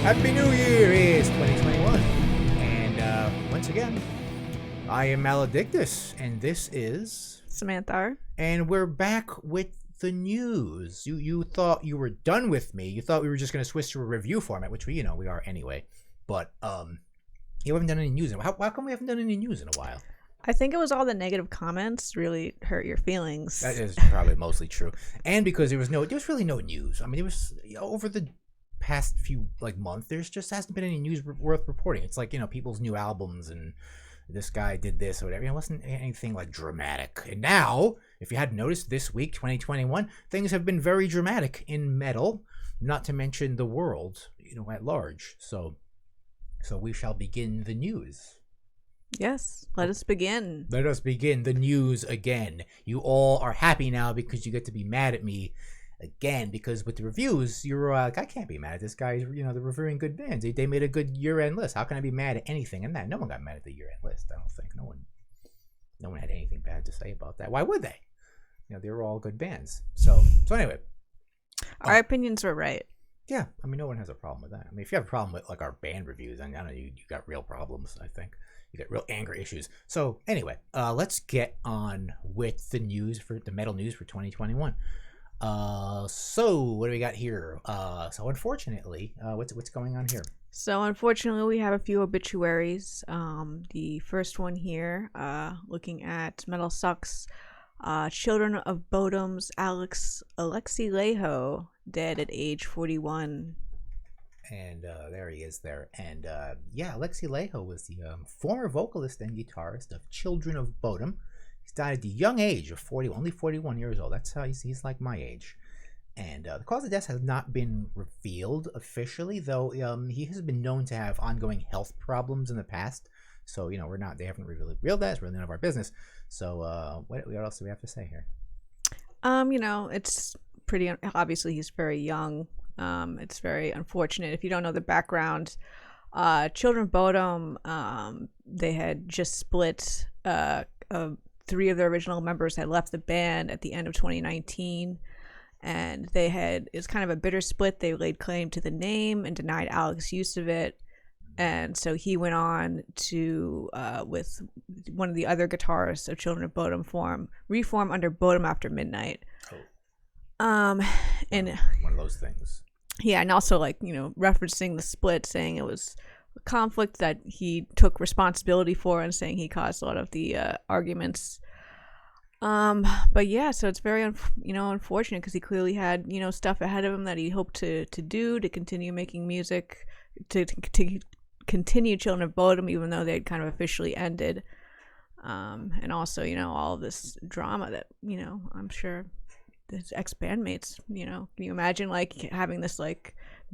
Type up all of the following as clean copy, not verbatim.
Happy New Year! It's 2021. And once again, I am Maledictus, and this is Samantha. And we're back with the news. You thought you were done with me. You thought we were just going to switch to a review format, which we are anyway. But you haven't done any news. How come we haven't done any news in a while? I think it was all the negative comments really hurt your feelings. That is probably mostly true. And because there was really no news. I mean, it was over the past few months, there's just hasn't been any news worth reporting. It's like, people's new albums and this guy did this or whatever. It wasn't anything dramatic. And now, if you hadn't noticed, this week, 2021, things have been very dramatic in metal, not to mention the world, at large. So we shall begin the news. Yes, let us begin. Let us begin the news again. You all are happy now because you get to be mad at me again, because with the reviews, you're like, I can't be mad at this guy. They're reviewing good bands. They made a good year-end list. How can I be mad at anything? And that no one got mad at the year-end list. I don't think no one had anything bad to say about that. Why would they? They were all good bands. So anyway, our opinions were right. Yeah, I mean, no one has a problem with that. I mean, if you have a problem with our band reviews, I know you got real problems. I think you got real anger issues. So anyway, let's get on with the news for the metal news for 2021. So what do we got here? So unfortunately, what's going on here? So unfortunately, we have a few obituaries. The first one here, looking at Metal Sucks, Children of Bodom's Alezi Laiho, dead at age 41. And there he is there. And Alezi Laiho was the former vocalist and guitarist of Children of Bodom. He's died at the young age of 40, only 41 years old. That's how he's like my age. And the cause of death has not been revealed officially, though he has been known to have ongoing health problems in the past. So, they haven't revealed that. It's really none of our business. So what else do we have to say here? It's pretty, obviously he's very young. It's very unfortunate. If you don't know the background, Children of Bodom, they had just split. Three of their original members had left the band at the end of 2019, and it's kind of a bitter split. They laid claim to the name and denied Alex use of it. And so he went on to, with one of the other guitarists of Children of Bodom, reform under Bodom After Midnight. And one of those things. Yeah, and also referencing the split, saying it was a conflict that he took responsibility for, and saying he caused a lot of the arguments. But yeah, so it's very unfortunate, because he clearly had stuff ahead of him that he hoped to do, to continue making music, to continue Children of Bodom, even though they'd kind of officially ended. And also all of this drama that I'm sure his ex-bandmates, can you imagine having this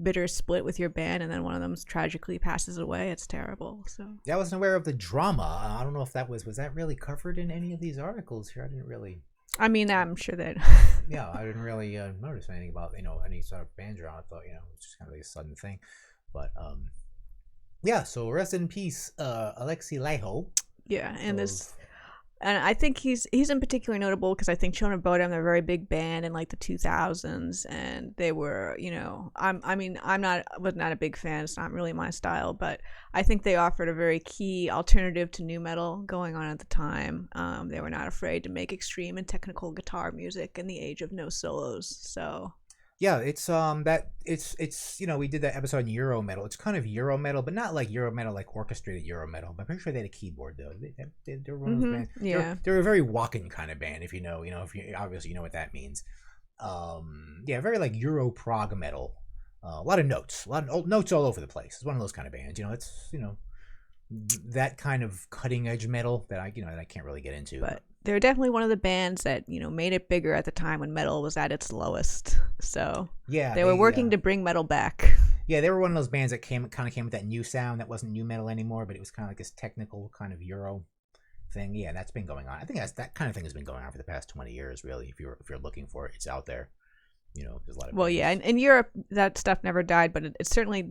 bitter split with your band, and then one of them tragically passes away? It's terrible. So yeah, I wasn't aware of the drama. I don't know if that was that really covered in any of these articles here. I didn't really. I mean, I'm sure that. Yeah, I didn't really notice anything about any sort of band drama. I thought it was just kind of a sudden thing, but yeah. So rest in peace, Alezi Laiho. Yeah, and I think he's in particular notable because I think Children of Bodom, they're a very big band in the 2000s, and they were, was not a big fan. It's not really my style, but I think they offered a very key alternative to nu metal going on at the time. They were not afraid to make extreme and technical guitar music in the age of no solos. So yeah, it's we did that episode on Euro metal. It's kind of Euro metal, but not like Euro metal, like orchestrated Euro metal. But I'm pretty sure they had a keyboard though. They're one of those bands. Yeah, they're a very walking kind of band. If if you obviously what that means. Yeah, very like Euro prog metal. A lot of notes, notes all over the place. It's one of those kind of bands. It's that kind of cutting edge metal that I can't really get into. But they're definitely one of the bands that made it bigger at the time when metal was at its lowest. So yeah, they were working to bring metal back. Yeah, they were one of those bands that came with that new sound that wasn't new metal anymore, but it was kind of like this technical kind of Euro thing. Yeah, that's been going on. I think that kind of thing has been going on for the past 20 years. Really, if you're looking for it, it's out there. There's a lot of. Well, yeah, in Europe that stuff never died, but it certainly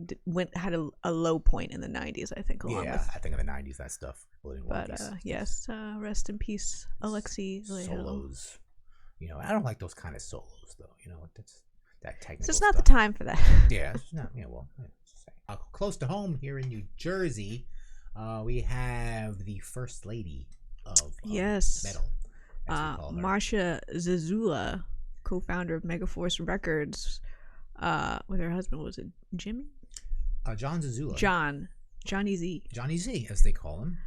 had a low point in the 90s. I think. I think in the 90s that stuff. But yes, rest in peace, Alezi Laiho. Solos. I don't like those kind of solos though. That's that technical. It's just not stuff. the time for that. Yeah, it's not. Yeah, well, Close to home here in New Jersey, we have the first lady of Yes. metal. As we call her. Marsha Zazula, co-founder of Megaforce Records, with her husband, was it Jimmy? Jon Zazula. Johnny Z. Johnny Z, as they call him.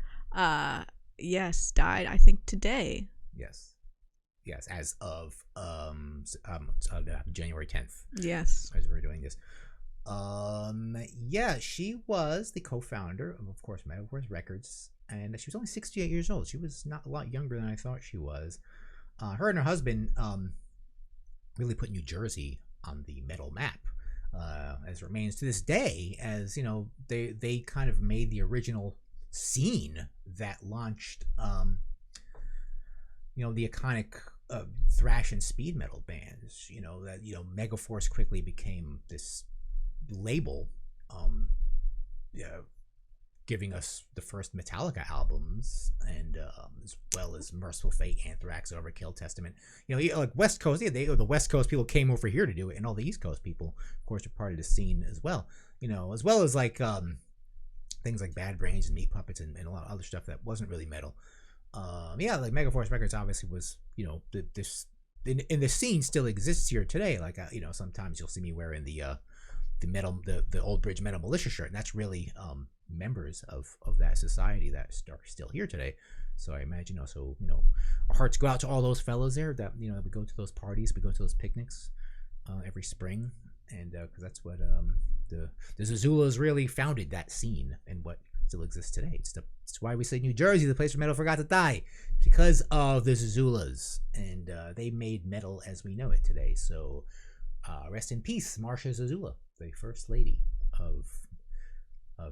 Yes, died, I think, today. Yes, as of January 10th. Yes. As we're doing this. Yeah, she was the co-founder of course, Megaforce Records, and she was only 68 years old. She was not a lot younger than I thought she was. Her and her husband really put New Jersey on the metal map, as it remains to this day. As you know, they kind of made the original scene that launched, the iconic thrash and speed metal bands. Megaforce quickly became this label, giving us the first Metallica albums, and as well as Merciful Fate, Anthrax, Overkill, Testament. Like West Coast, the West Coast people came over here to do it, and all the East Coast people, of course, are part of the scene as well. As well as like things like Bad Brains and Meat Puppets and a lot of other stuff that wasn't really metal. Like Megaforce Records obviously was, this in the scene still exists here today. Like sometimes you'll see me wearing the Old Bridge Metal Militia shirt, and that's really members of that society that are still here today. So I imagine also, our hearts go out to all those fellows there that we go to those parties, we go to those picnics every spring, and because that's what the Zazulas really founded that scene and what still exists today. It's why we say New Jersey, the place where metal forgot to die, because of the Zazulas, and they made metal as we know it today. So rest in peace, Marsha Zazula, the first lady of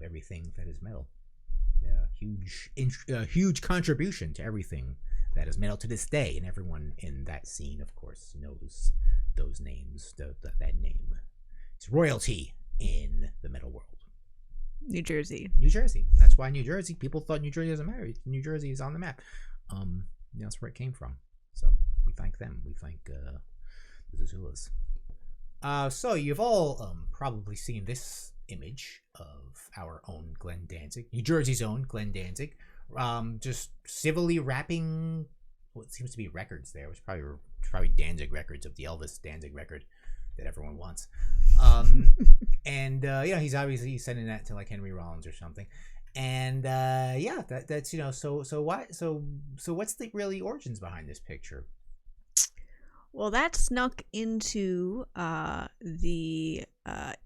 everything that is metal. Huge contribution to everything that is metal to this day, and everyone in that scene, of course, knows those names. That name, it's royalty in the metal world. New Jersey. That's why New Jersey. People thought New Jersey doesn't matter. New Jersey is on the map. That's where it came from. So we thank them. We thank the Zazulas. So you've all probably seen this image of our own Glenn Danzig, New Jersey's own Glenn Danzig, just civilly wrapping what seems to be records there. It was probably Danzig records, of the Elvis Danzig record that everyone wants. And he's obviously sending that to like Henry Rollins or something. And that's so what's the really origins behind this picture? Well, that snuck into the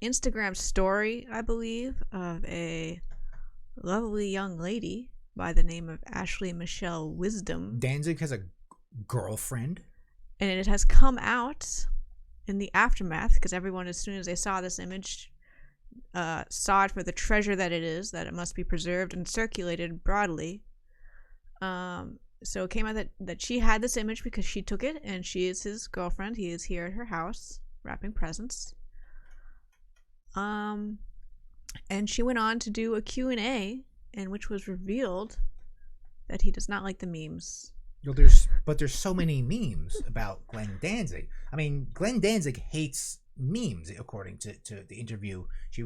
Instagram story, I believe, of a lovely young lady by the name of Ashley Michelle Wisdom. Danzig has a girlfriend, and it has come out in the aftermath, because everyone, as soon as they saw this image, saw it for the treasure that it is, that it must be preserved and circulated broadly. So it came out that she had this image because she took it, and she is his girlfriend. He is here at her house wrapping presents. And she went on to do a Q&A, in which was revealed that he does not like the memes. There's so many memes about Glenn Danzig. I mean, Glenn Danzig hates memes, according to the interview. She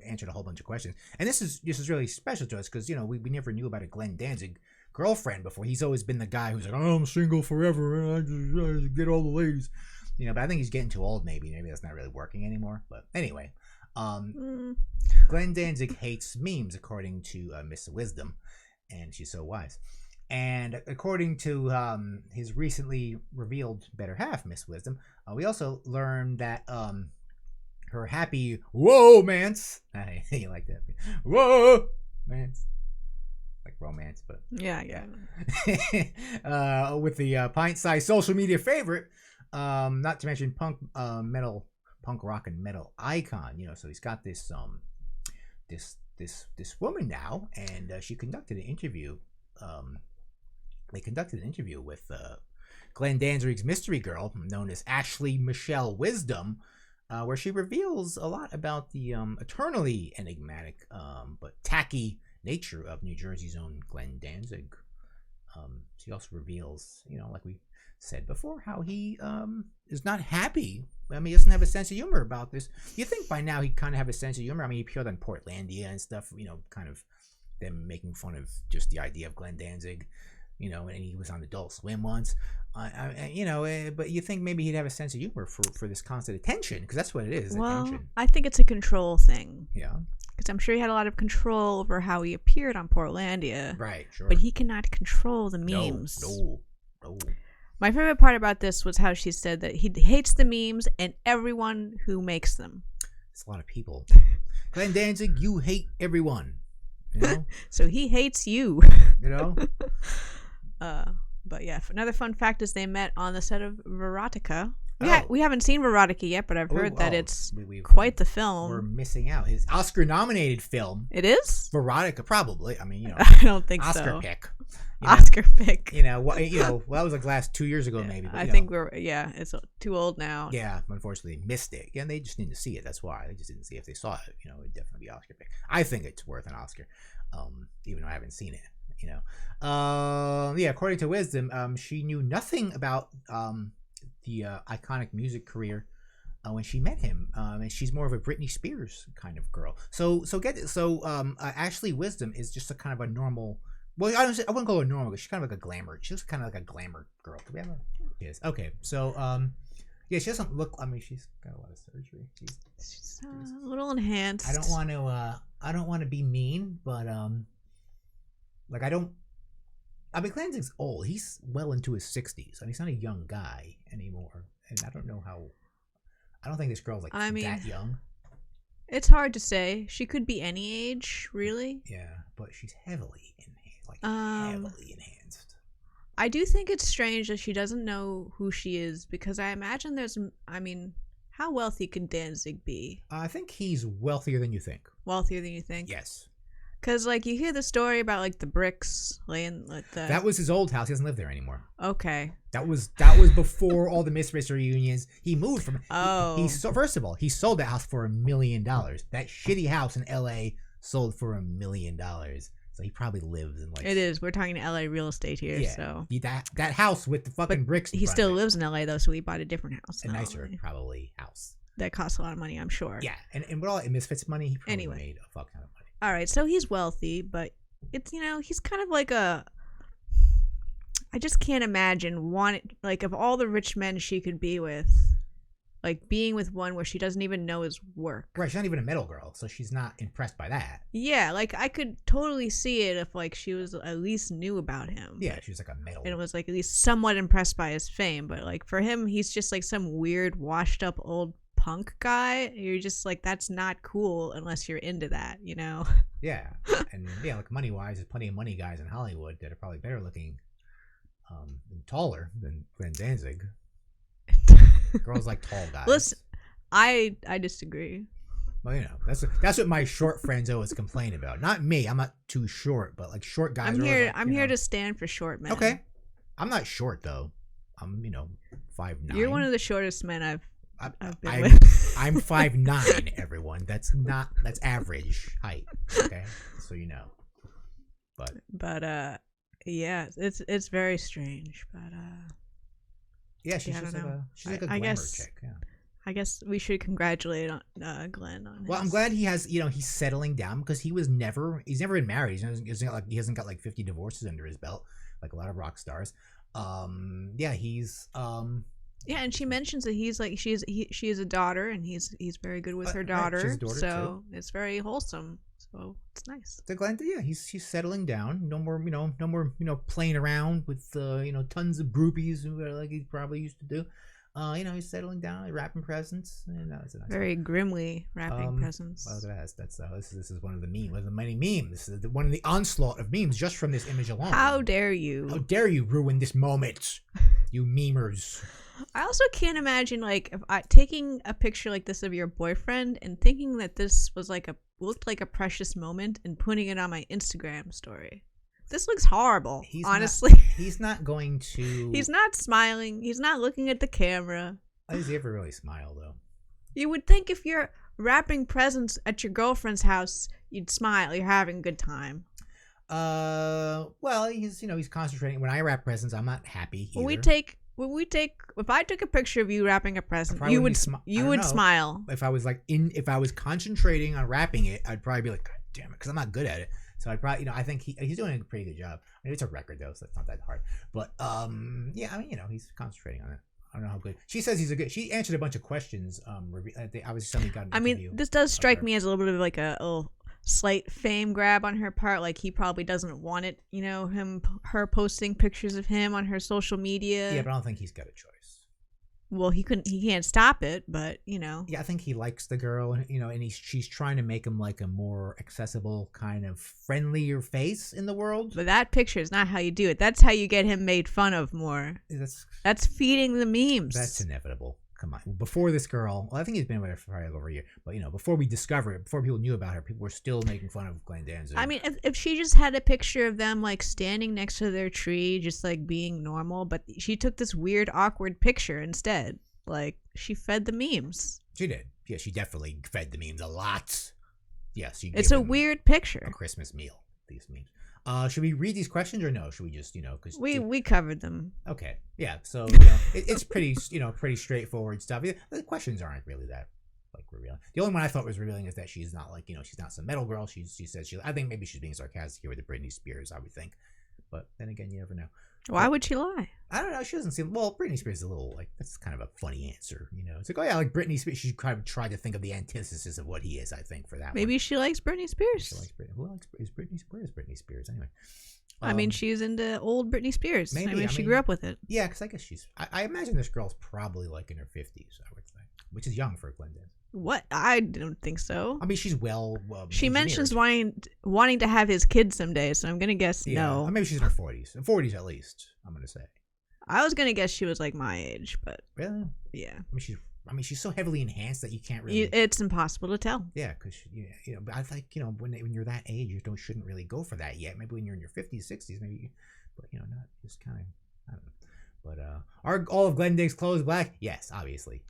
answered a whole bunch of questions, and this is really special to us because we never knew about a Glenn Danzig girlfriend before. He's always been the guy who's like, oh, I'm single forever, I just get all the ladies, but I think he's getting too old. Maybe that's not really working anymore. But anyway, Glenn Danzig hates memes, according to Miss Wisdom, and she's so wise. And according to his recently revealed better half, Miss Wisdom, we also learned that her happy whoa-mance, you like that, whoa-mance, like romance, but yeah. With the pint-sized social media favorite, not to mention punk rock and metal icon, so he's got this this woman now, and she conducted an interview. They conducted an interview with Glenn Danzig's mystery girl, known as Ashley Michelle Wisdom, where she reveals a lot about the eternally enigmatic but tacky nature of New Jersey's own Glenn Danzig. She also reveals, like we said before how he is not happy. I mean, he doesn't have a sense of humor about this. You think by now he'd kind of have a sense of humor. I mean, he appeared on Portlandia and stuff, kind of them making fun of just the idea of Glenn Danzig, and he was on Adult Swim once. But you think maybe he'd have a sense of humor for this constant attention, because that's what it is, attention. I think it's a control thing. Yeah. Because I'm sure he had a lot of control over how he appeared on Portlandia. Right, sure. But he cannot control the memes. No. My favorite part about this was how she said that he hates the memes and everyone who makes them. It's a lot of people. Glenn Danzig, you hate everyone. So he hates you. But yeah, another fun fact is they met on the set of Verotica. We haven't seen Verotica yet, but I've heard that it's quite the film. We're missing out. His Oscar-nominated film. It is? Verotica, probably. I mean, I don't think Oscar so. pick. Oscar pick. That was like last 2 years ago, maybe. But, I think it's too old now. Yeah, unfortunately, missed it. Yeah, and they just didn't see it. That's why. They just didn't see it. If they saw it, it'd definitely be Oscar pick. I think it's worth an Oscar, even though I haven't seen it. According to Wisdom, she knew nothing about the iconic music career when she met him, and she's more of a Britney Spears kind of girl. Ashley Wisdom is just a kind of a normal. Well, I wouldn't call her normal, but she's kind of like a glamour. She's kind of like a glamour girl. Do we have Yes. Okay. So, she doesn't look. I mean, she's got a lot of surgery. She's a little enhanced. I don't want to be mean, but Glenn Danzig's old. He's well into his 60s. I mean, he's not a young guy anymore. And I don't know how. I don't think this girl's that young. It's hard to say. She could be any age, really. Yeah, but she's heavily enhanced. I do think it's strange that she doesn't know who she is, because I imagine how wealthy can Danzig be? I think he's wealthier than you think. Wealthier than you think? Yes. Because, you hear the story about, the bricks laying, That was his old house. He doesn't live there anymore. Okay. That was before all the Misfits reunions. He moved from... Oh. First of all, he sold that house for $1 million. That shitty house in L.A. sold for $1 million. So he probably lives in, It is. We're talking L.A. real estate here, so... That house with the fucking bricks... He still lives in L.A., though, so he bought a different house. A nicer, probably, house. That costs a lot of money, I'm sure. Yeah, and with all Misfits money, he probably made a fuck ton of money. All right, so he's wealthy, but it's he's kind of like a. I just can't imagine of all the rich men she could be with, being with one where she doesn't even know his work. Right, she's not even a metal girl, so she's not impressed by that. Yeah, I could totally see it if she was at least knew about him. Yeah, she was a metal. And it was at least somewhat impressed by his fame, but for him, he's just some weird, washed up old punk guy. You're just that's not cool unless you're into that, Yeah, and money wise, there's plenty of money guys in Hollywood that are probably better looking, and taller than Glenn Danzig. Girls like tall guys. Listen, I disagree. Well, that's what my short friends always complain about. Not me. I'm not too short, but short guys. I'm here to stand for short men. Okay, I'm not short though. I'm 5'9". You're one of the shortest men I'm I'm 5'9", everyone. That's average height. Okay, so But yeah, it's very strange. But yeah, she's like a glamour chick. Yeah. I guess we should congratulate Glenn on. Well, I'm glad he has. He's settling down, because he's never been married. He hasn't got 50 divorces under his belt like a lot of rock stars. He's. Yeah, and she mentions that she has a daughter, and he's very good with her daughter. Right. She has a daughter too. It's very wholesome. So it's nice. So Glenn, he's settling down. No more playing around with tons of groupies like he probably used to do. He's settling down, wrapping presents, and it's a nice very grimly wrapping presents. Well, that's this is one of the memes, one of the many memes. This is one of the onslaught of memes just from this image alone. How dare you? How dare you ruin this moment, you memers? I also can't imagine if taking a picture like this of your boyfriend and thinking that this was looked like a precious moment and putting it on my Instagram story. This looks horrible, honestly. He's not going to... He's not smiling. He's not looking at the camera. Does he ever really smile, though? You would think if you're wrapping presents at your girlfriend's house, you'd smile. You're having a good time. Well, he's concentrating. When I wrap presents, I'm not happy either. Well, we take if I took a picture of you wrapping a present, probably you wouldn't would be I you don't would know. smile. If I was if I was concentrating on wrapping it, I'd probably be like, God damn it, because I'm not good at it. So I'd probably, I think he's doing a pretty good job. I mean, it's a record though, so it's not that hard. But yeah, I mean, he's concentrating on it. I don't know how good. She says he's a good. She answered a bunch of questions. They obviously somebody got an I interview mean, this does strike her. me as a little bit of like a little slight fame grab on her part. Like he probably doesn't want it, her posting pictures of him on her social media. Yeah, but I don't think he's got a choice. Well, he can't stop it, but Yeah, I think he likes the girl, and she's trying to make him like a more accessible, kind of friendlier face in the world. But that picture is not how you do it. That's how you get him made fun of more. That's feeding the memes. That's inevitable. Come on. Before this girl, well, I think he's been with her for probably over a year. But before we discovered it, before people knew about her, people were still making fun of Glenn Danzig. I mean, if she just had a picture of them like standing next to their tree, just like being normal, but she took this weird, awkward picture instead. Like she fed the memes. She did. Yeah, she definitely fed the memes a lot. Yes, it's a weird picture. A Christmas meal. These memes. Should we read these questions or no? Should we just because we covered them? Okay, yeah. So it's pretty pretty straightforward stuff. The questions aren't really that revealing. The only one I thought was revealing is that she's not she's not some metal girl. She says I think maybe she's being sarcastic here with the Britney Spears. I would think, but then again, you never know. Why would she lie? I don't know. She doesn't seem. Well, Britney Spears is a little that's kind of a funny answer. It's like, oh yeah, like Britney Spears. She kind of tried to think of the antithesis of what he is. I think for that. Maybe she likes Britney Spears. She likes Britney. Who likes is Britney? Where is Britney Spears anyway? I mean, she's into old Britney Spears. Maybe. I mean, she grew up with it. Yeah, because I guess she's. I imagine this girl's probably like in her 50s. I would think, which is young for Glenn Danzig. What? I don't think so. I mean, she's well. She mentions wanting to have his kids someday, so I'm gonna guess no. Maybe she's in her 40s. 40s at least. I'm gonna say. I was gonna guess she was like my age, but really, yeah. I mean, she's so heavily enhanced that you can't really. It's impossible to tell. Yeah, because I think when you're that age, you shouldn't really go for that yet. Maybe when you're in your 50s, 60s, maybe, but not just kind of. I don't know. But are all of Glenn Danzig's clothes black? Yes, obviously.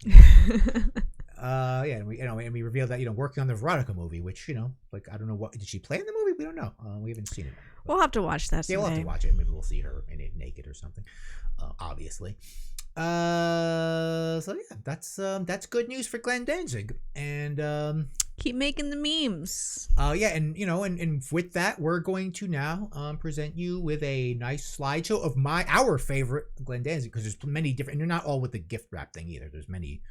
Yeah, and we revealed that working on the Veronica movie, which like I don't know what did she play in the movie? We don't know. We haven't seen it. But, we'll have to watch that. Yeah, we'll have to watch it. Maybe we'll see her in it naked or something. Obviously. So yeah, that's good news for Glenn Danzig, and keep making the memes. Yeah, and and with that, we're going to now present you with a nice slideshow of our favorite Glenn Danzig, because there's many different, and they're not all with the gift wrap thing either. There's many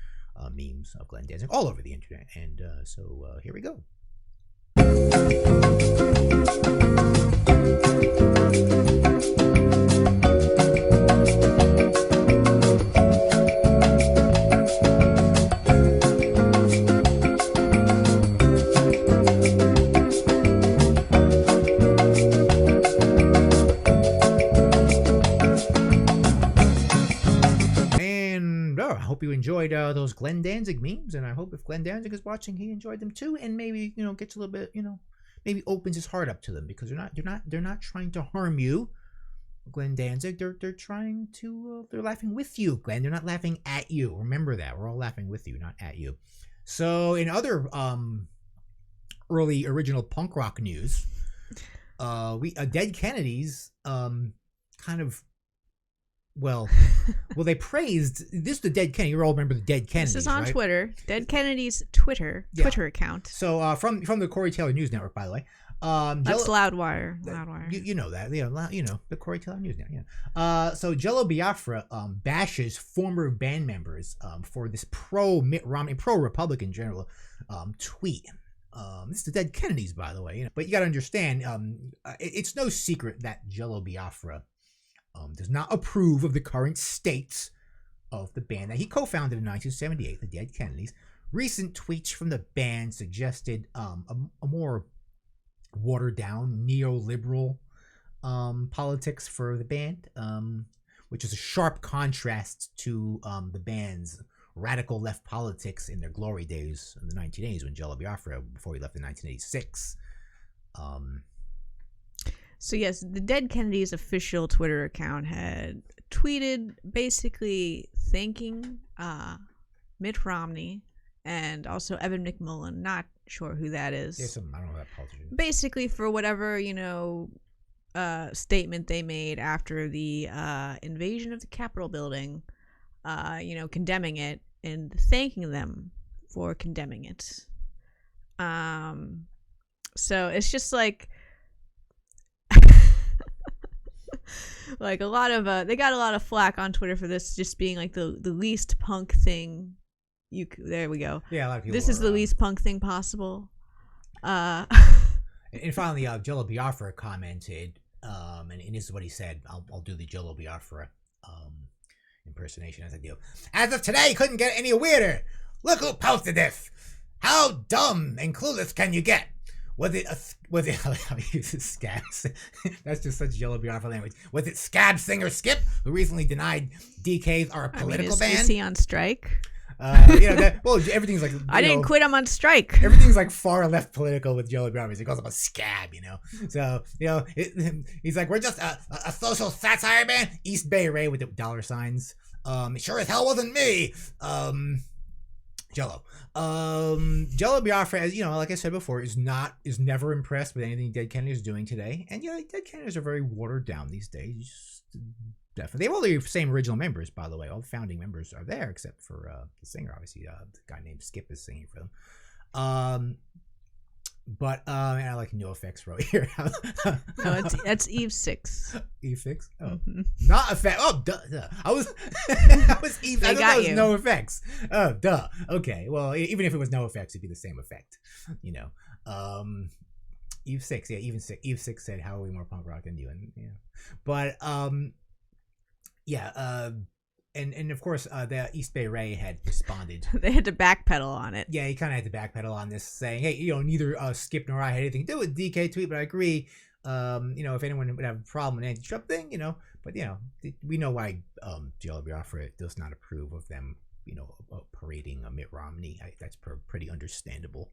memes of Glenn Danzig all over the internet, and so here we go. I hope you enjoyed those Glenn Danzig memes, and I hope if Glenn Danzig is watching, he enjoyed them too, and maybe gets a little bit maybe opens his heart up to them, because they're not trying to harm you, Glenn Danzig. They're trying to they're laughing with you, Glenn. They're not laughing at you. Remember that we're all laughing with you, not at you. So in other early original punk rock news, Dead Kennedys kind of. Well, they praised this. The Dead Kennedy. You all remember the Dead Kennedys. This is on right? Twitter. Dead Kennedy's Twitter account. So from the Corey Taylor News Network, by the way. That's Loudwire. Loudwire. You know that. The Corey Taylor News Network. Yeah. So Jello Biafra bashes former band members for this pro Mitt Romney, pro Republican general tweet. This is the Dead Kennedys, by the way. But you got to understand, it's no secret that Jello Biafra does not approve of the current state of the band that he co-founded in 1978, the Dead Kennedys. Recent tweets from the band suggested a more watered-down neoliberal politics for the band, which is a sharp contrast to the band's radical left politics in their glory days in the 1980s when Jello Biafra, before he left in 1986. So yes, the Dead Kennedys official Twitter account had tweeted basically thanking Mitt Romney and also Evan McMullen, not sure who that is. Yeah, I don't know that politician. Basically for whatever, statement they made after the invasion of the Capitol building, condemning it and thanking them for condemning it. So it's just like like a lot of they got a lot of flack on Twitter for this just being like the least punk thing. There we go. Yeah, a lot of people. This is the least punk thing possible. And finally, Jello Biafra commented, and this is what he said. I'll do the Jello Biafra impersonation as I do. As of today, couldn't get any weirder. Look who posted this. How dumb and clueless can you get? Was it Scabs? That's just such Jello Biafra language. Was it Scab singer Skip, who recently denied DKs are a political band? Is he on strike? Everything's like I didn't quit. I'm on strike. Everything's like far left political with Jello Biafra. He calls him a scab, So he's like, we're just a social satire band. East Bay Ray with the dollar signs. Sure as hell wasn't me. Jello. Jello Biafra, as like I said before, is never impressed with anything Dead Kennedys is doing today. And Dead Kennedys are very watered down these days. Definitely. They have all the same original members, by the way. All the founding members are there, except for the singer, obviously. The guy named Skip is singing for them. And I like NoFX right here. No, that's Eve 6. Eve 6? Oh. Mm-hmm. Not effect. Oh, duh. I was Eve. I thought that was NoFX. Oh, duh. Okay. Well, even if it was NoFX, it'd be the same effect. Eve 6. Yeah, Eve 6 said, how are we more punk rock than you? And But and of course the East Bay Ray had responded. They had to backpedal on it. Yeah, he kind of had to backpedal on this, saying, hey, neither Skip nor I had anything to do with DK tweet, but I agree. If anyone would have a problem with the anti-Trump thing, but we know why Jello Biafra does not approve of them, parading Mitt Romney. That's pretty understandable.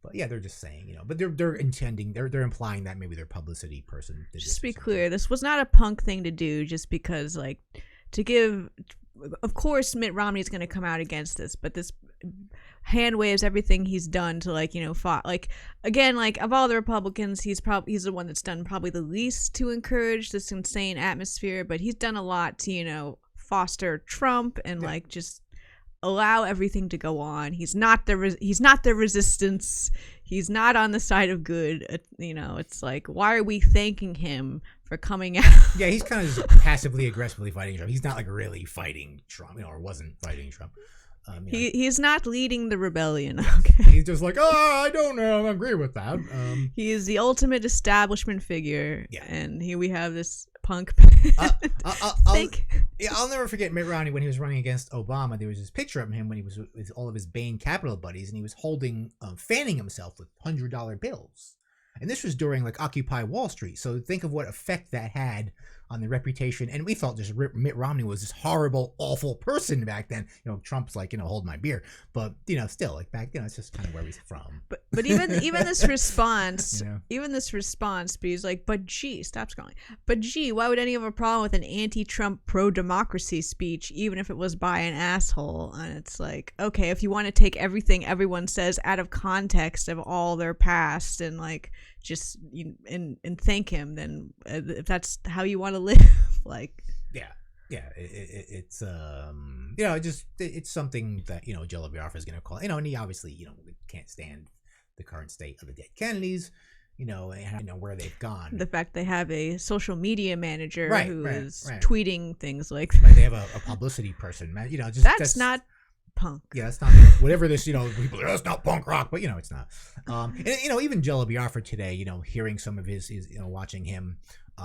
But yeah, they're just saying, but they're intending, they're implying that maybe their publicity person did just be clear, this was not a punk thing to do just because, like, of course Mitt Romney's going to come out against this, but this hand waves everything he's done to, like, fought, like, again, like, of all the Republicans, he's the one that's done probably the least to encourage this insane atmosphere, but he's done a lot to, foster Trump and like just allow everything to go on. He's not the resistance. He's not on the side of good. It's like, why are we thanking him for coming out? Yeah, he's kind of just passively aggressively fighting Trump. He's not like really fighting Trump, or wasn't fighting Trump. He's not leading the rebellion. Yes. Okay, he's just like, I don't know, I agree with that. He is the ultimate establishment figure, yeah. And here we have this punk. I'll never forget Mitt Romney when he was running against Obama. There was this picture of him when he was with all of his Bain Capital buddies, and he was fanning himself with $100 bills. And this was during like Occupy Wall Street. So think of what effect that had on the reputation. And we thought just Mitt Romney was this horrible, awful person back then. Trump's like, hold my beer. But, still like back, it's just kind of where he's from. But even this response, but he's like, but gee, stop scrolling. But gee, why would any have a problem with an anti-Trump pro-democracy speech, even if it was by an asshole? And it's like, okay, if you want to take everything everyone says out of context of all their past and like, just and thank him, then if that's how you want to live, like it's it's something that Jello Biafra is going to call, and he obviously can't stand the current state of the Dead Kennedys, and where they've gone. The fact they have a social media manager who is tweeting things like that. They have a publicity person, man. That's not punk. Yeah, that's not whatever this, that's not punk rock, but it's not. And even Jello Biafra today, hearing some of his watching him,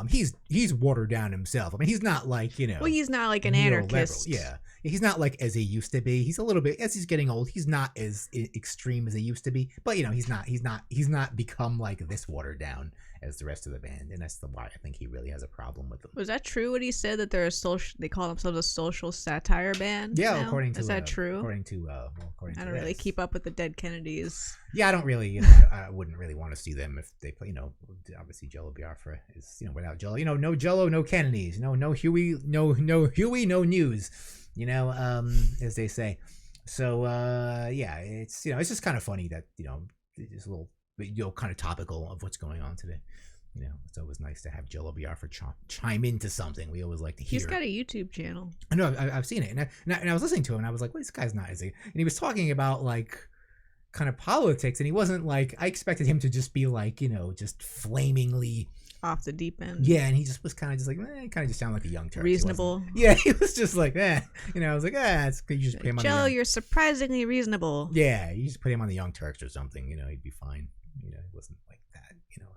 he's watered down himself. I mean, he's not like, well, he's not like an anarchist. Yeah. He's not like as he used to be. He's a little bit, as he's getting old, he's not as extreme as he used to be, but he's not become like this watered down as the rest of the band, and that's why I think he really has a problem with them. Was that true what he said, that they call themselves a social satire band? Yeah, now? According to is that true? According to I don't really keep up with the Dead Kennedys. Yeah, I don't really. I wouldn't really want to see them if they play. Obviously Jello Biafra is without Jello. No Jello, no Kennedys. No Huey, no Huey, no news. As they say. So it's it's just kind of funny that it's a little kind of topical of what's going on today. You know, it's always nice to have Jello Biafra chime into something. We always like to hear. He's got a YouTube channel. I know, I've seen it, and I was listening to him, and I was like, "Well, this guy's not, is he?" And he was talking about like kind of politics, and he wasn't like, I expected him to just be like, you know, just flamingly Off the deep end. yeah, and he just was kind of just like, kind of just sounded like a young terrorist. Reasonable. Yeah, he was just like, you know, I was like, it's you just put him on Jello, the young, you're surprisingly reasonable. yeah, you just put him on the Young Turks or something, you know, he'd be fine. You know, he wasn't like that, you know.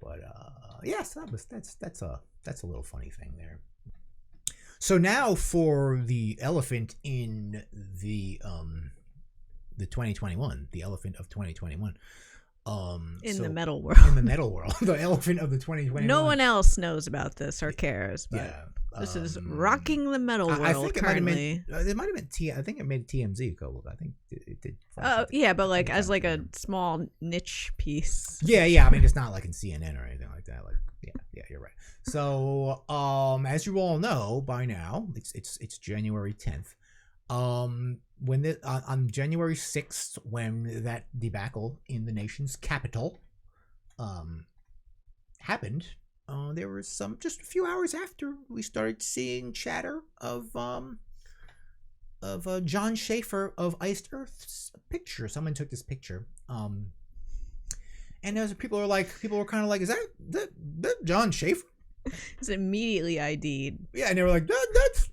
But yeah, so that's a little funny thing there. So now for the elephant in the 2021, the elephant of 2021. In so, the metal world. In the metal world, the elephant of the 2021. No one else knows about this or cares, but yeah, this is rocking the metal world I think currently. it might have been I think it made TMZ a couple. I think it did. Oh yeah, but like as like a small niche piece. Yeah. I mean, it's not like in CNN or anything like that. Like, yeah, you're right. So, as you all know by now, it's January 10th. When on January 6th, when that debacle in the nation's capital, happened, there was just a few hours after we started seeing chatter of Jon Schaffer of Iced Earth's picture. Someone took this picture, and as people were kind of like, is that Jon Schaffer? It's immediately ID'd. Yeah, and they were like, that's.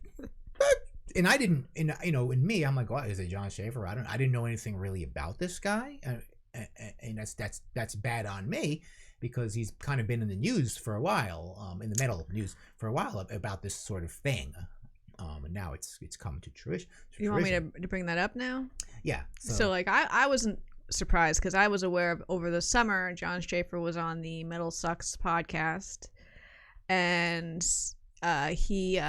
And I didn't, and you know, in me, I'm like, what is it, Jon Schaffer? I didn't know anything really about this guy, and that's bad on me, because he's kind of been in the news for a while, in the metal news for a while about this sort of thing, and now it's come to fruition. You want me to bring that up now? Yeah. So like I wasn't surprised, because I was aware of over the summer Jon Schaffer was on the Metal Sucks podcast, and he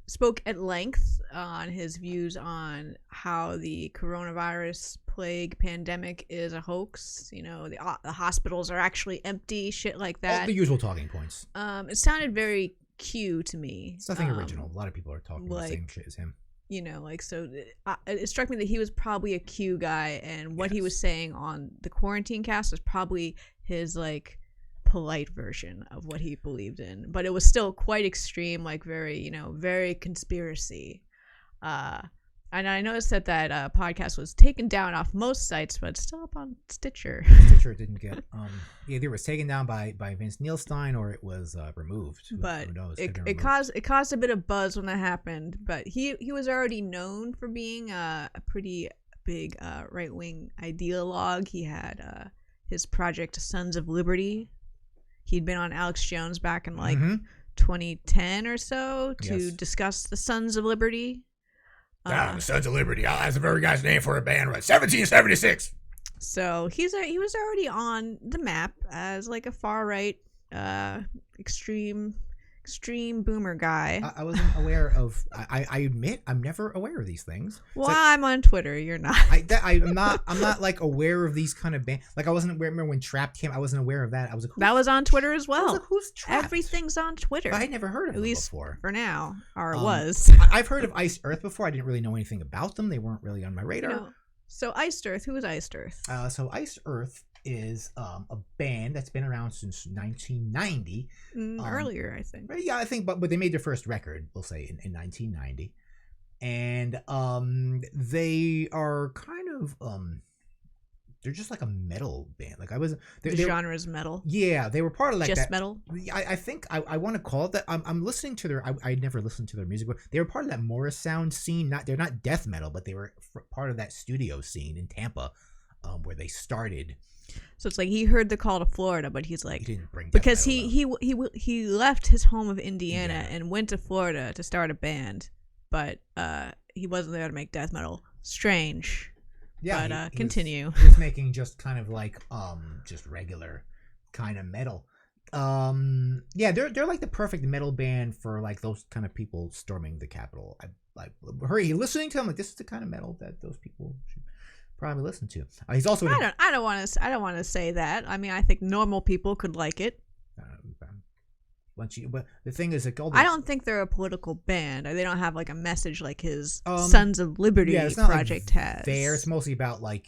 spoke at length on his views on how the coronavirus plague pandemic is a hoax. You know, the hospitals are actually empty, shit like that. All the usual talking points. It sounded very Q to me. It's nothing original. A lot of people are talking the same shit as him. You know, like, so it struck me that he was probably a Q guy, and what he was saying on the quarantine cast was probably his like polite version of what he believed in, but it was still quite extreme, like very, you know, very conspiracy. And I noticed that podcast was taken down off most sites, but it's still up on Stitcher. Stitcher didn't get either it was taken down by Vince Neilstein, or it was removed. But who knows? It caused a bit of buzz when that happened. But he was already known for being a pretty big right wing ideologue. He had his project Sons of Liberty. He'd been on Alex Jones back in like 2010 or so to discuss the Sons of Liberty. The Sons of Liberty. That's a very guy's name for a band. 1776. So he was already on the map as like a far right, extreme boomer guy. I wasn't aware of. I admit I'm never aware of these things. Well, like, I'm on Twitter. You're not. I'm not like aware of these kind of bands. Like I wasn't aware. Remember when Trapped came? I wasn't aware of that. I was like, that was on Twitter as well. I was like, who's Trapped? Everything's on Twitter. But I never heard of them before. For now, or it was. I've heard of Iced Earth before. I didn't really know anything about them. They weren't really on my radar. No. So Iced Earth. Who is Iced Earth? So Iced Earth is a band that's been around since 1990. Earlier, I think. Yeah, I think, but they made their first record, we'll say, in 1990. And they are kind of they're just like a metal band. Like the genre is metal. Yeah, they were part of like just that, metal. I think I want to call it that. I'm listening to their. I never listened to their music, but they were part of that Morris Sound scene. They're not death metal, but they were part of that studio scene in Tampa, where they started. So it's like he heard the call to Florida, but he's like, he didn't bring because he left his home of Indiana and went to Florida to start a band, but he wasn't there to make death metal. Strange. Yeah, but continue. He was making just kind of like just regular kind of metal. Yeah, they're like the perfect metal band for like those kind of people storming the Capitol. Listening to them, like, this is the kind of metal that those people should probably listen to. He's also. I don't want to say that. I mean, I think normal people could like it. But the thing is, like, I don't think they're a political band. They don't have like a message like his Um, Sons of Liberty yeah, it's not project like has. there. It's mostly about like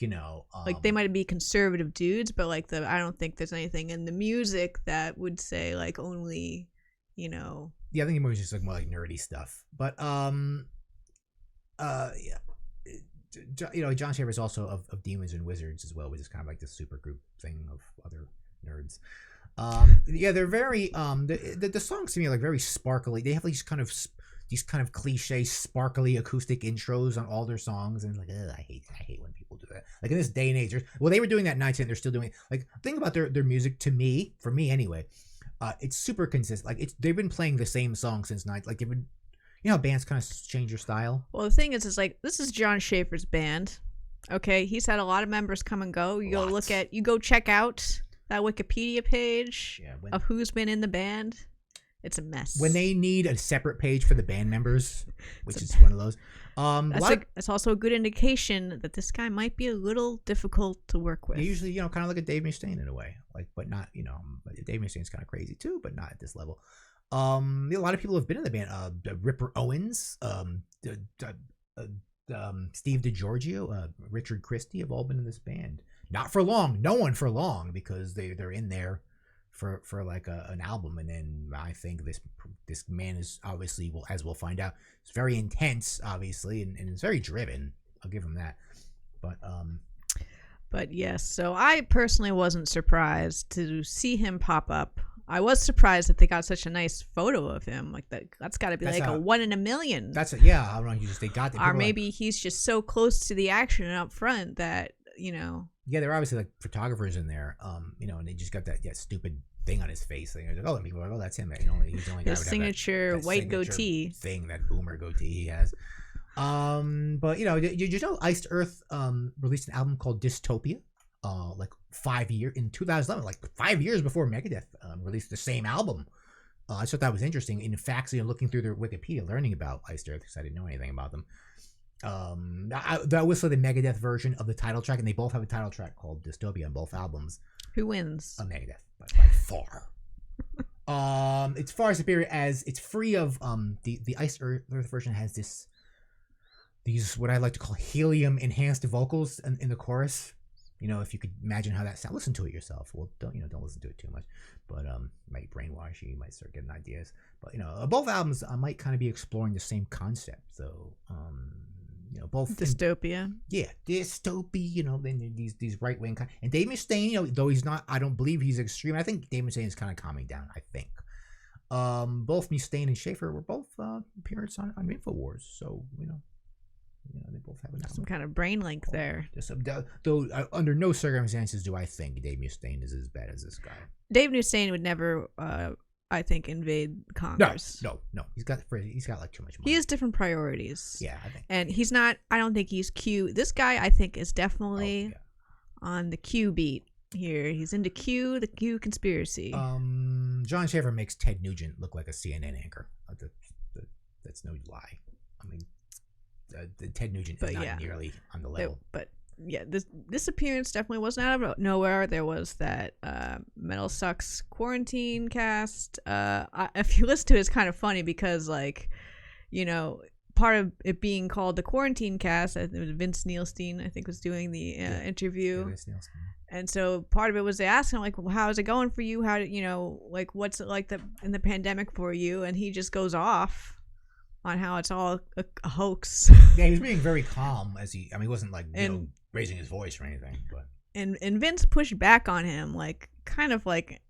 Like they might be conservative dudes, but like I don't think there's anything in the music that would say like only, yeah, I think it was just like more like nerdy stuff. But yeah, Jon Schaffer is also of Demons and Wizards as well, which is kind of like this super group thing of other nerds. Yeah, they're very the songs to me are like very sparkly. They have these kind of cliche sparkly acoustic intros on all their songs, and like, I hate when people do that. Like in this day and age, they were doing that in 19, they're still doing it. Like, think about their music. To me, for me anyway, it's super consistent. Like they've been playing the same song since like they've been, how bands kind of change their style. Well, the thing is like this is Jon Schaffer's band. Okay, he's had a lot of members come and go. You go check out that Wikipedia page of who's been in the band. It's a mess. When they need a separate page for the band members, which is one of those. That's also a good indication that this guy might be a little difficult to work with. Usually, kind of like a Dave Mustaine in a way, like, but not, Dave Mustaine's kind of crazy too, but not at this level. A lot of people have been in the band. Ripper Owens, Steve DiGiorgio, Richard Christie have all been in this band. Not for long, no one for long, because they're in there for like an album, and then I think this man is obviously, as we'll find out, it's very intense, obviously, and it's very driven. I'll give him that. But yes, so I personally wasn't surprised to see him pop up. I was surprised that they got such a nice photo of him. Like that's got to be a 1 in a million. I don't know. They got that. Or maybe he's just so close to the action up front that Yeah, there are obviously like photographers in there. And they just got that stupid thing on his face. Like, and people are like, oh, that's him. He's the only guy his signature white goatee thing, that boomer goatee he has. But did you know Iced Earth released an album called Dystopia? Like 5 years in 2011, like 5 years before Megadeth released the same album. I just thought that was interesting. In fact, looking through their Wikipedia, learning about Iced Earth, because I didn't know anything about them. That was the Megadeth version of the title track, and they both have a title track called Dystopia on both albums. Who wins? Megadeth by far. It's far superior, as it's free of the Iced Earth version has these what I like to call helium enhanced vocals in the chorus. If you could imagine how that sounds, listen to it yourself. Well, don't listen to it too much, but might brainwash you. You might start getting ideas. But both albums I might kind of be exploring the same concept. So both Dystopia. Dystopia. Then these right wing and Dave Mustaine. Though he's not, I don't believe he's extreme. I think Dave Mustaine is kind of calming down. I think. Both Mustaine and Schaffer were both appearance on InfoWars. So they both have some kind of brain link there. Though under no circumstances do I think Dave Mustaine is as bad as this guy. Dave Mustaine would never, I think, invade Congress. No. He's got like too much money. He has different priorities. Yeah, I think. And he's not. I don't think he's Q. This guy, I think, is definitely on the Q beat here. He's into Q, the Q conspiracy. Jon Schaffer makes Ted Nugent look like a CNN anchor. That's no lie. I mean. Ted Nugent is not nearly on the level. But yeah, this appearance definitely wasn't out of nowhere. There was that Metal Sucks quarantine cast. If you listen to it, it's kind of funny because, like, part of it being called the quarantine cast, it was Vince Neilstein, I think, was doing the interview. And so part of it was they asked him, like, well, how is it going for you? How did like, what's it like in the pandemic for you? And he just goes off on how it's all a hoax. Yeah, he was being very calm he wasn't like raising his voice or anything, but and Vince pushed back on him, like kind of like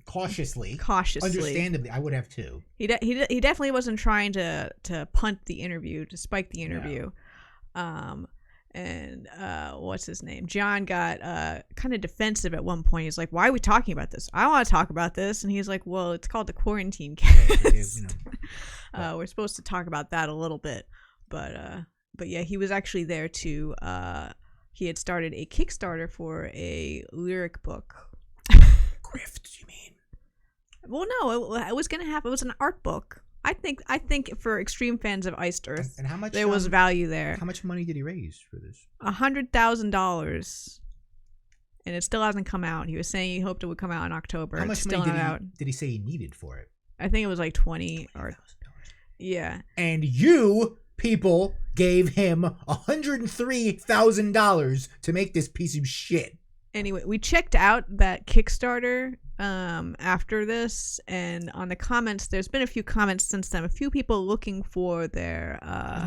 cautiously, understandably. I would have too. He definitely wasn't trying to punt the interview, to spike the interview. Yeah. And what's his name? John got kind of defensive at one point. He's like, "Why are we talking about this? I want to talk about this." And he's like, "Well, it's called the quarantine cast. We're supposed to talk about that a little bit." But yeah, he was actually there to. He had started a Kickstarter for a lyric book. Grift, you mean? Well, no, it was going to happen. It was an art book. I think for extreme fans of Iced Earth, and how much there was value there. How much money did he raise for this? $100,000, and it still hasn't come out. He was saying he hoped it would come out in October. How much money money did he say he needed for it? I think it was like 20 or yeah. And you people gave him $103,000 to make this piece of shit. Anyway, we checked out that Kickstarter after this, and on the comments, there's been a few comments since then. A few people looking for their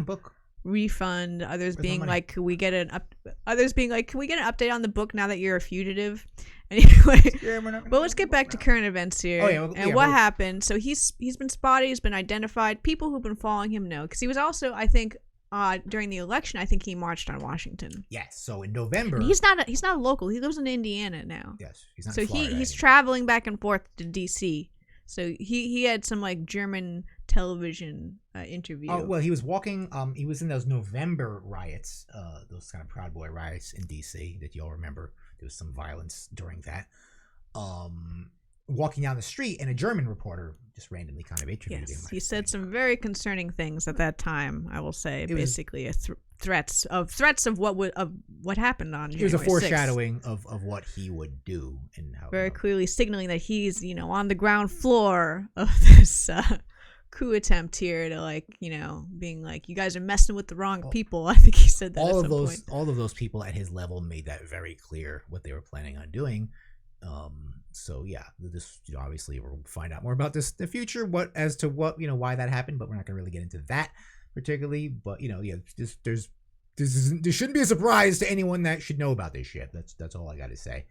book refund. Others being like, "Can we get an update on the book now that you're a fugitive?" Anyway, but let's get back to current events here. What happened? So he's been spotted. He's been identified. People who've been following him know, because he was also, I think, during the election, I think he marched on Washington. Yes. So in November, and he's not a local. He lives in Indiana now. Yes, he's not. So in Florida he's anymore. traveling back and forth to DC. So he had some like German television interview. Oh well, he was walking. He was in those November riots, those kind of Proud Boy riots in DC that you all remember. There was some violence during that. Walking down the street, and a German reporter just randomly kind of interviewed him. He said some very concerning things at that time. I will say, basically, threats of what happened on January 6th. It was a foreshadowing of what he would do, and how very clearly signaling that he's on the ground floor of this coup attempt here to being like, you guys are messing with the wrong people. I think he said that. All of those people at his level made that very clear what they were planning on doing. So yeah, this obviously we'll find out more about this in the future. Why that happened, but we're not gonna really get into that particularly. But there shouldn't be a surprise to anyone that should know about this shit. That's all I got to say.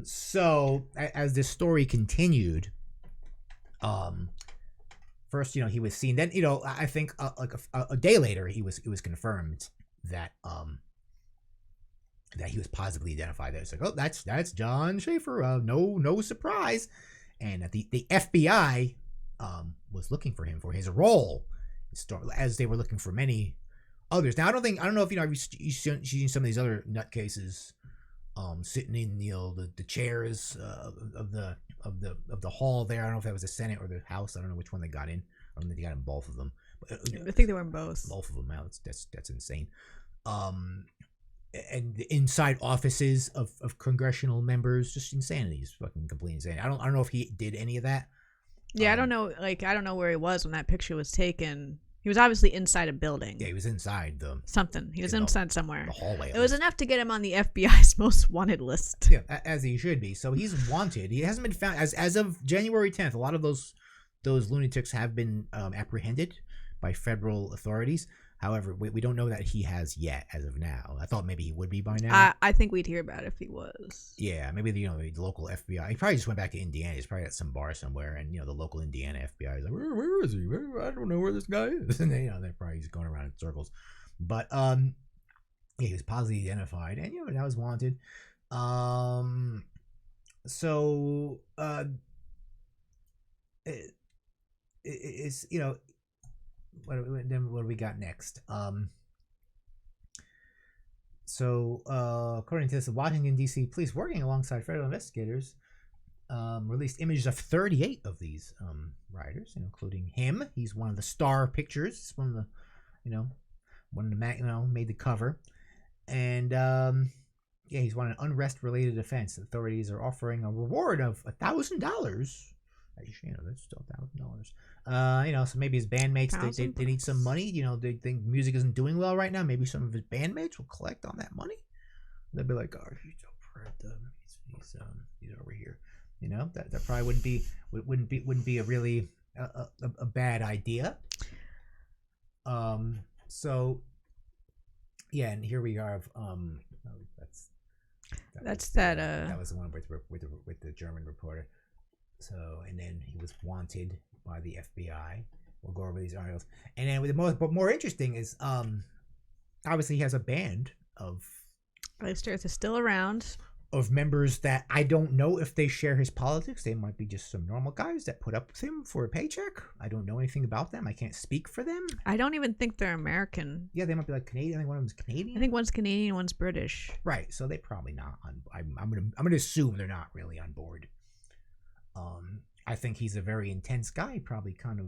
So as this story continued, first he was seen. Then I think a day later it was confirmed that that he was positively identified. It's like, oh, that's Jon Schaffer. No surprise. And the FBI was looking for him for his role, as they were looking for many others. Now I don't know if you've seen some of these other nutcases sitting in the chairs of the hall there. I don't know if that was the Senate or the House. I don't know which one they got in. I don't think they got in both of them. But, I think they were in both. Both of them. Now that's insane. And the inside offices of congressional members, just insanity. It's fucking complete insanity. I don't know if he did any of that. Yeah, I don't know. I don't know where he was when that picture was taken. He was obviously inside a building. Yeah, he was inside something. He was inside somewhere. The hallway. It was enough to get him on the FBI's most wanted list. Yeah, as he should be. So he's wanted. He hasn't been found as of January 10th. A lot of those lunatics have been apprehended by federal authorities. However, we don't know that he has yet as of now. I thought maybe he would be by now. I think we'd hear about it if he was. Yeah, maybe the local FBI. He probably just went back to Indiana. He's probably at some bar somewhere, and the local Indiana FBI is like, where is he? I don't know where this guy is. And they're probably just going around in circles. But yeah, he was positively identified, and now he's wanted. So it's what do we got next? So according to this, the Washington D.C. police, working alongside federal investigators, released images of 38 of these rioters, including him. He's one of the star pictures. One of the, made the cover, and yeah, he's won an unrest-related offense. Authorities are offering a reward of $1,000. That's still $1,000. So maybe his bandmates they need some money. They think music isn't doing well right now. Maybe some of his bandmates will collect on that money. They'll be like, "Oh, he's over here." That probably wouldn't be a really a bad idea. So yeah, and here we are. That was the one with the German reporter. So, and then he was wanted by the FBI. We'll go over these articles. And then but more interesting is, obviously he has a band of Iced Earth is still around. Of members that I don't know if they share his politics. They might be just some normal guys that put up with him for a paycheck. I don't know anything about them. I can't speak for them. I don't even think they're American. Yeah, they might be like Canadian. I think one of them's Canadian. I think one's Canadian, one's British. Right. So they probably not on. I'm gonna assume they're not really on board. I think he's a very intense guy. Probably kind of,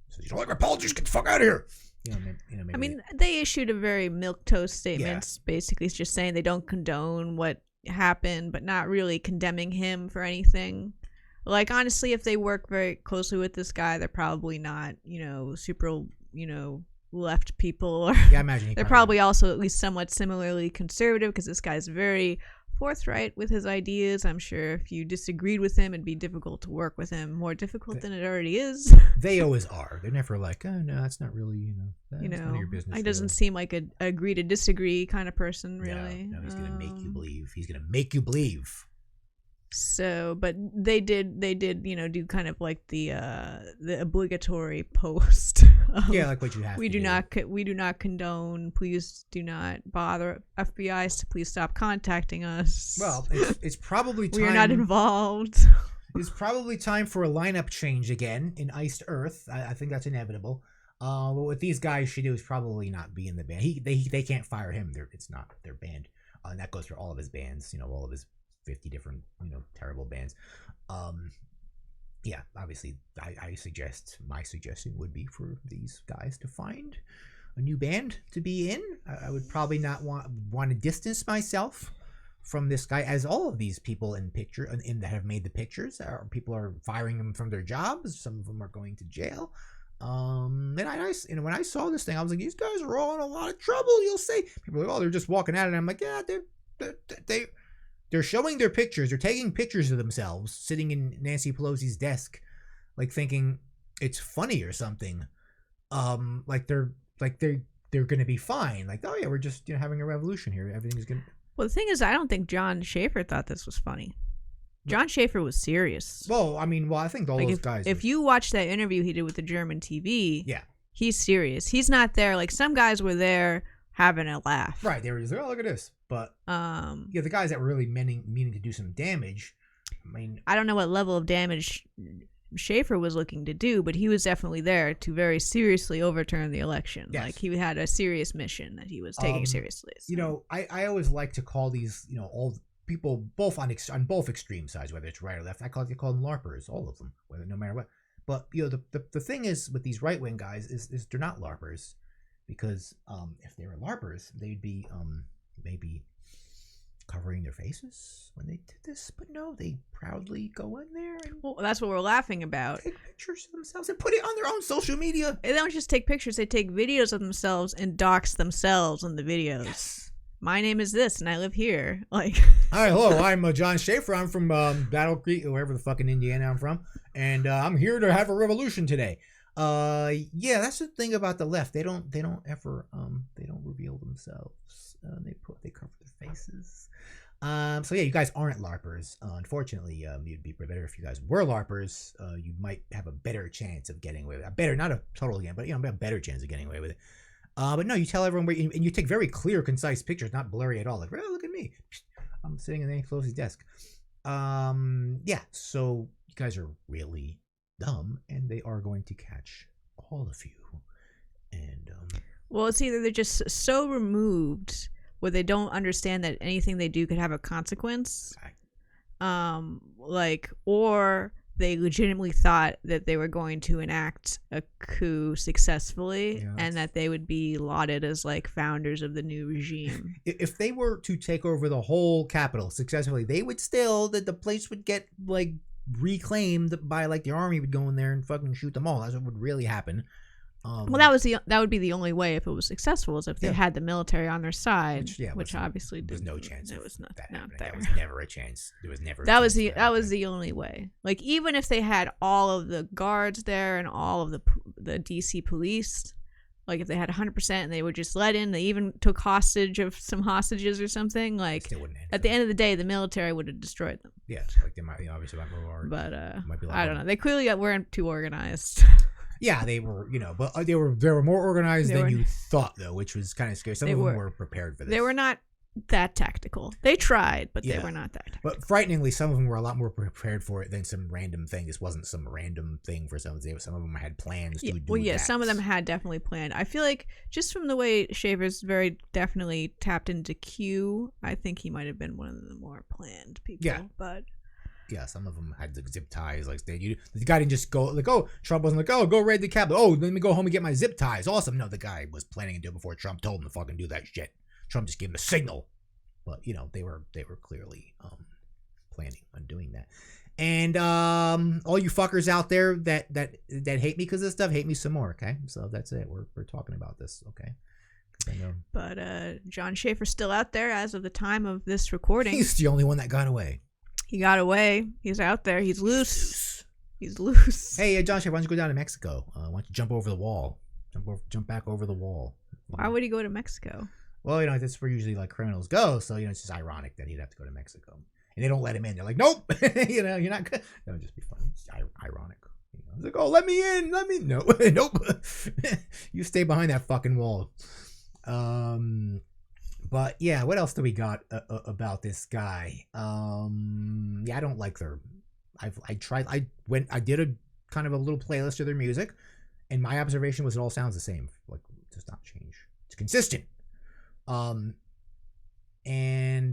says, "You don't like my politics? Get the fuck out of here." Maybe I mean, they issued a very milquetoast statement. Yeah. Basically, it's just saying they don't condone what happened, but not really condemning him for anything. Like, honestly, if they work very closely with this guy, they're probably not, super, left people. Or Yeah, I imagine they're probably also at least somewhat similarly conservative, because this guy's very forthright with his ideas. I'm sure if you disagreed with him, it'd be difficult to work with him. More difficult than it already is. They always are. They're never like, oh, no, that's not really, that's none of your business. He doesn't seem like a agree to disagree kind of person, really. No, he's going to make you believe. He's going to make you believe. So, but they did, do kind of like the obligatory post. Yeah, like what you have. We do not condone. Please do not bother FBI's to please stop contacting us. Well, it's probably time. We are not involved. It's probably time for a lineup change again in Iced Earth. I think that's inevitable. What these guys should do is probably not be in the band. They can't fire him. It's not their band, and that goes for all of his bands. All of his 50 different, terrible bands. Yeah, obviously, my suggestion would be for these guys to find a new band to be in. I would probably not want to distance myself from this guy, as all of these people that have made the pictures, people are firing them from their jobs. Some of them are going to jail. And when I saw this thing, I was like, these guys are all in a lot of trouble. You'll say, people are like, oh, they're just walking at it. And I'm like, yeah, they're showing their pictures. They're taking pictures of themselves sitting in Nancy Pelosi's desk, like thinking it's funny or something. Like they're going to be fine. Like, oh yeah, we're just having a revolution here. Everything's going to. Well, the thing is, I don't think Jon Schaffer thought this was funny. Jon Schaffer was serious. Well, I think all those guys. If you watch that interview he did with the German TV, yeah, he's serious. He's not there. Like, some guys were there having a laugh. Right. They were just like, oh, look at this. But the guys that were really meaning to do some damage. I don't know what level of damage Schaffer was looking to do, but he was definitely there to very seriously overturn the election. Yes. Like, he had a serious mission that he was taking seriously. So. I always like to call these, all people both on both extreme sides, whether it's right or left. I call them LARPers, all of them, no matter what. But the thing is with these right wing guys is they're not LARPers, because if they were LARPers, they'd be maybe covering their faces when they did this, but no, they proudly go in there and that's what we're laughing about. Take pictures of themselves and put it on their own social media. They don't just take pictures; they take videos of themselves and dox themselves in the videos. Yes. My name is this, and I live here. Like, hi, hello, I'm Jon Schaffer. I'm from Battle Creek, or wherever the fucking Indiana I'm from, and I'm here to have a revolution today. Yeah, that's the thing about the left. They don't ever they don't reveal themselves. They cover their faces. So yeah, you guys aren't LARPers. Unfortunately, you'd be better if you guys were LARPers. You might have a better chance of getting away with it. Not a total again, but a better chance of getting away with it. But no, you tell everyone where, and you take very clear, concise pictures, not blurry at all. Like, oh, look at me, I'm sitting at Nancy Pelosi's desk. Yeah, so you guys are really dumb, and they are going to catch all of you. And well, it's either they're just so removed where they don't understand that anything they do could have a consequence, or they legitimately thought that they were going to enact a coup successfully, and that they would be lauded as like founders of the new regime. If they were to take over the whole capital successfully, they would still, that the place would get like reclaimed by like the army would go in there and fucking shoot them all. That's what would really happen. Well, that would be the only way if it was successful, is if they had the military on their side, which obviously there's no chance. It was not there. That was never a chance. There was never. That was the only way. Like, even if they had all of the guards there and all of the DC police, like if they had 100% and they were just let in, they even took hostage of some hostages or something. Like, at the end of the day, the military would have destroyed them. Yeah, like they might obviously might be more. But might be I don't know. They clearly weren't too organized. Yeah, they were, but they were more organized than you thought, though, which was kind of scary. Some of them were prepared for this. They were not that tactical. They tried, but they were not that tactical. But frighteningly, some of them were a lot more prepared for it than some random thing. This wasn't some random thing for some of them. Some of them had plans to do that. Some of them had definitely planned. I feel like just from the way Schaffer's very definitely tapped into Q, I think he might have been one of the more planned people. Yeah. But yeah, some of them had the zip ties. Like the guy didn't just go like, oh, Trump wasn't like, oh, go raid the Capitol. Oh, let me go home and get my zip ties. Awesome. No, the guy was planning to do it before Trump told him to fucking do that shit. Trump just gave him a signal. But they were clearly planning on doing that. And all you fuckers out there that hate me because of this stuff, hate me some more, okay? So that's it. We're talking about this, okay? I know. But Jon Schaffer's still out there as of the time of this recording. He's the only one that got away. He got away. He's out there. He's loose. He's loose. Hey, Jon Schaffer, why don't you go down to Mexico? Why don't you jump over the wall? Jump back over the wall. Why would he go to Mexico? Well, that's where usually like criminals go. So it's just ironic that he'd have to go to Mexico. And they don't let him in. They're like, nope, you're not good. That would just be funny. It's ironic. It's like, oh, let me in. No, nope. You stay behind that fucking wall. But yeah, what else do we got about this guy? Yeah, I don't like their. I did a kind of a little playlist of their music, and my observation was it all sounds the same. Like, it does not change. It's consistent. And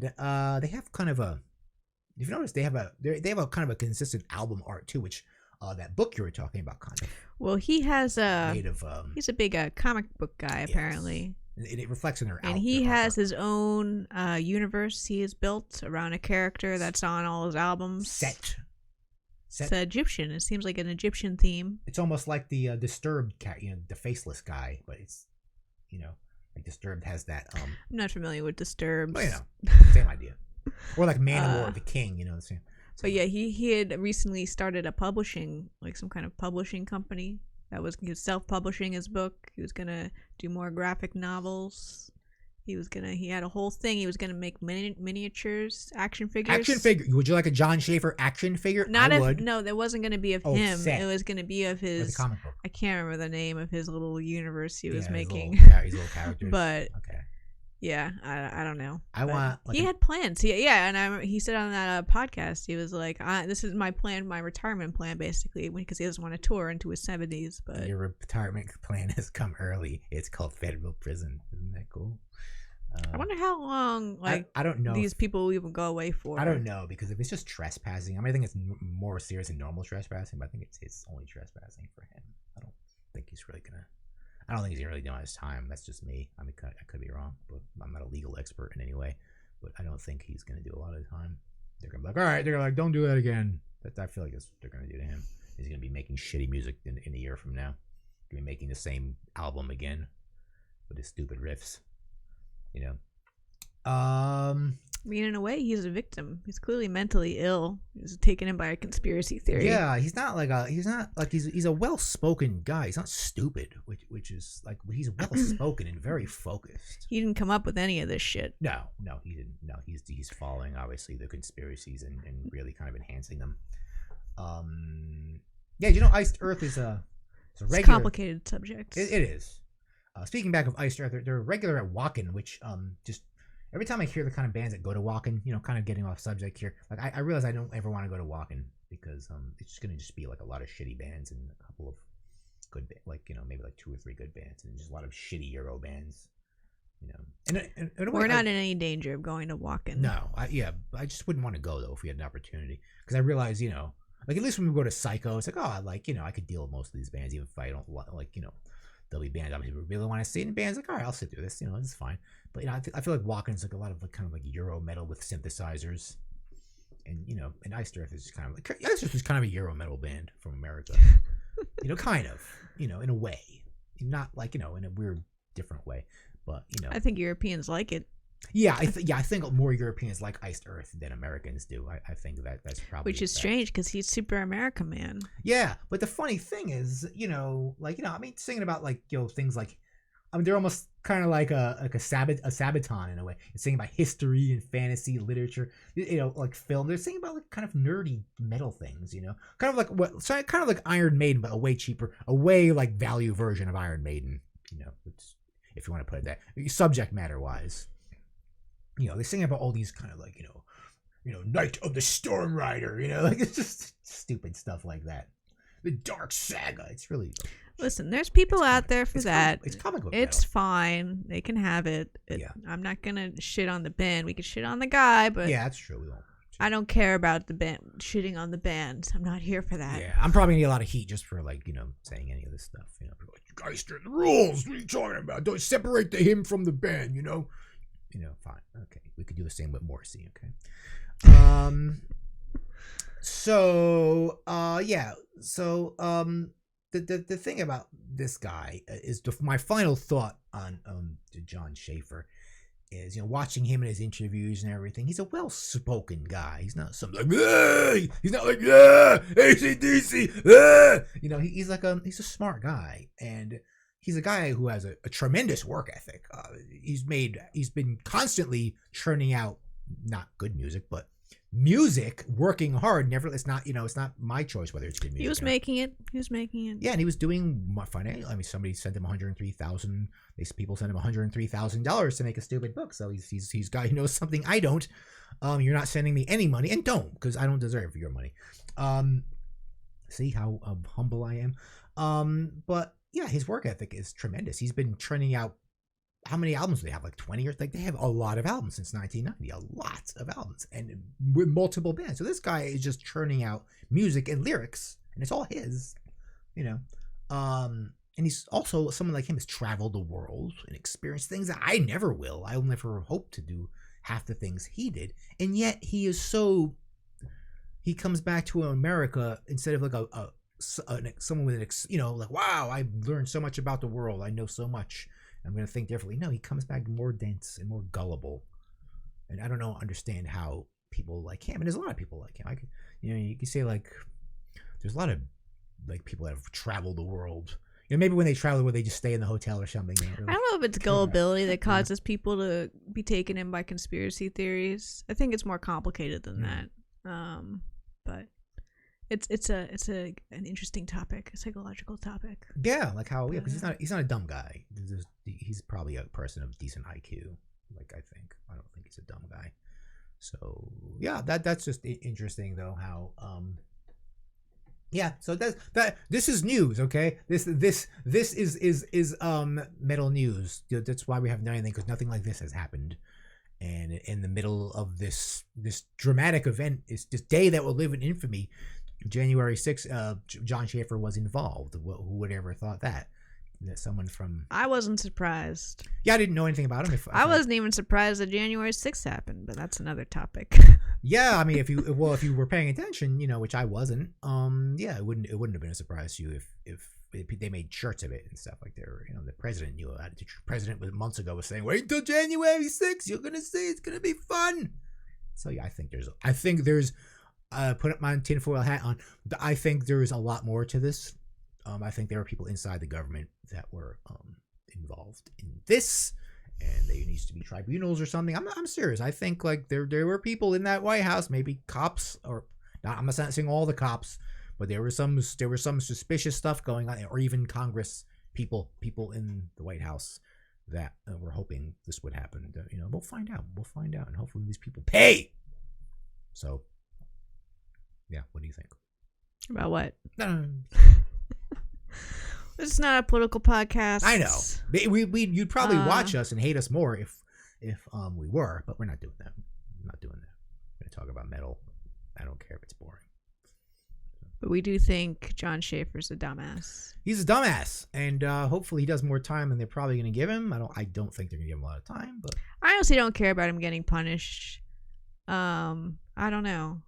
they have kind of a. If you notice, they have a kind of a consistent album art too, which that book you were talking about kind of. Well, he has he's a big comic book guy apparently. Yes. It reflects in their and he has his own universe he has built around a character that's on all his albums. Set. It's Egyptian. It seems like an Egyptian theme. It's almost like the Disturbed cat, the faceless guy, but it's like Disturbed has that. I'm not familiar with Disturbed. Well, same idea. Or like Manowar, the King, the same. But yeah, he had recently started a publishing, like some kind of publishing company that was self-publishing his book. He was gonna do more graphic novels. He had a whole thing. He was gonna make miniatures, action figures. Would you like a Jon Schaffer action figure? No, that wasn't gonna be of him. Set. It was gonna be of his. The comic book. I can't remember the name of his little universe he was making. His little characters. But okay. Yeah, I don't know. He had plans. And he said on that podcast, he was like, "This is my plan, my retirement plan, basically, because he doesn't want to tour into his 70s." But your retirement plan has come early. It's called federal prison. Isn't that cool? I wonder how long, I don't know these people even go away for. I don't know, because if it's just trespassing, I think it's more serious than normal trespassing, but I think it's only trespassing for him. I don't think he's really really doing his time. That's just me. I could be wrong, but I'm not a legal expert in any way. But I don't think he's going to do a lot of the time. They're going to be like, all right, they're like, don't do that again. I feel like that's what they're going to do to him. He's going to be making shitty music in a year from now. Going to be making the same album again with his stupid riffs. I mean, in a way, he's a victim. He's clearly mentally ill. He's taken in by a conspiracy theory. Yeah, he's a well-spoken guy. He's not stupid, which is like, he's well-spoken and very focused. He didn't come up with any of this shit. No, he didn't. No, he's following obviously the conspiracies and really kind of enhancing them. Yeah, Iced Earth is it's a regular. It's a complicated subject. It is. Speaking back of Iced Earth, they're regular at Wacken, which just. Every time I hear the kind of bands that go to Wacken, kind of getting off subject here, like I realize I don't ever want to go to Wacken because it's just gonna be like a lot of shitty bands and a couple of good, maybe like 2 or 3 good bands and just a lot of shitty Euro bands, And we're not in any danger of going to Wacken. No, I just wouldn't want to go though if we had an opportunity, because I realize like at least when we go to Psycho, it's like, oh, I could deal with most of these bands even if I don't like there'll be bands I really want to see, and bands like, all right, I'll sit through this, this is fine. But I feel like Wacken's like a lot of kind of like Euro metal with synthesizers, and and Iced Earth is just kind of like Iced Earth is kind of a Euro metal band from America, kind of, in a way, not like in a weird different way, but I think Europeans like it. Yeah, I think more Europeans like Iced Earth than Americans do. I think that's probably, which is strange because he's super American man. Yeah, but the funny thing is, singing about things like, they're almost kind of like a Sabaton in a way. It's singing about history and fantasy literature, like film. They're singing about like kind of nerdy metal things, kind of like Iron Maiden, but a way cheaper, a way like value version of Iron Maiden, if you want to put it that subject matter wise. They sing about all these kind of like, Night of the Storm Rider, like it's just stupid stuff like that. The Dark Saga. It's really. Listen, there's people out there for that. It's comic book. It's fine. They can have it. I'm not gonna shit on the band. We could shit on the guy, but yeah, that's true. We won't. I don't care about the band shitting on the band. I'm not here for that. Yeah, I'm probably gonna get a lot of heat just for saying any of this stuff. People are like, you guys did the rules. What are you talking about? Don't separate him from the band. Fine. Okay. We could do the same with Morrissey. Okay. So yeah. So the thing about this guy is my final thought on Jon Schaffer is, watching him in his interviews and everything. He's a well-spoken guy. He's not some like, hey! He's not like, yeah, ACDC, he's like he's a smart guy, and he's a guy who has a tremendous work ethic. He's been constantly churning out not good music, but music, working hard. Never, it's not my choice whether it's good music. He was making it. Yeah, and he was doing financial. I mean, somebody sent him $103,000. These people sent him $103,000 to make a stupid book. So he's got, he knows something I don't. You're not sending me any money, and don't, because I don't deserve your money. See how humble I am. But yeah, his work ethic is tremendous. He's been churning out. How many albums do they have? Like 20 or like they have a lot of albums since 1990. A lot of albums, and with multiple bands. So this guy is just churning out music and lyrics, and it's all his, And he's also, someone like him has traveled the world and experienced things that I never will. I'll never hope to do half the things he did, and yet he comes back to America instead of like someone with like, wow, I've learned so much about the world. I know so much. I'm going to think differently. No, he comes back more dense and more gullible. And I don't understand how people like him. And there's a lot of people like him. You can say like, there's a lot of like people that have traveled the world. Maybe when they travel, where they just stay in the hotel or something. I don't know if it's gullibility that causes people to be taken in by conspiracy theories. I think it's more complicated than that. But it's an interesting topic, a psychological topic. Yeah, like how because he's not a dumb guy. He's probably a person of decent IQ. Like I don't think he's a dumb guy. So yeah, that's just interesting though how yeah. So this is news, okay? This is metal news. That's why we haven't done anything, because nothing like this has happened. And in the middle of this dramatic event, is this day that will live in infamy. January 6th, Jon Schaffer was involved. Who would ever thought that someone from... I wasn't surprised. Yeah, I didn't know anything about him. I wasn't even surprised that January 6th happened, but that's another topic. Yeah, I mean, if you were paying attention, which I wasn't, yeah, it wouldn't have been a surprise to you if they made shirts of it and stuff like that. The president knew about it. The president months ago was saying, "Wait until January 6th, you're gonna see it's gonna be fun." So yeah, I think there's. Put up my tinfoil hat on. I think there is a lot more to this. I think there are people inside the government that were involved in this, and there needs to be tribunals or something. I'm serious. I think like there were people in that White House, maybe cops, or not. I'm not saying all the cops, but there was some suspicious stuff going on, or even Congress people in the White House that were hoping this would happen. We'll find out, and hopefully these people pay. So. Yeah, what do you think? About what? No. It's not a political podcast. I know. You'd probably watch us and hate us more if we were, but we're not doing that. I'm not doing that. I'm going to talk about metal. I don't care if it's boring. But we do think Jon Schaffer's a dumbass. He's a dumbass, and hopefully he does more time than they're probably going to give him. I don't think they're going to give him a lot of time, but I honestly don't care about him getting punished. I don't know.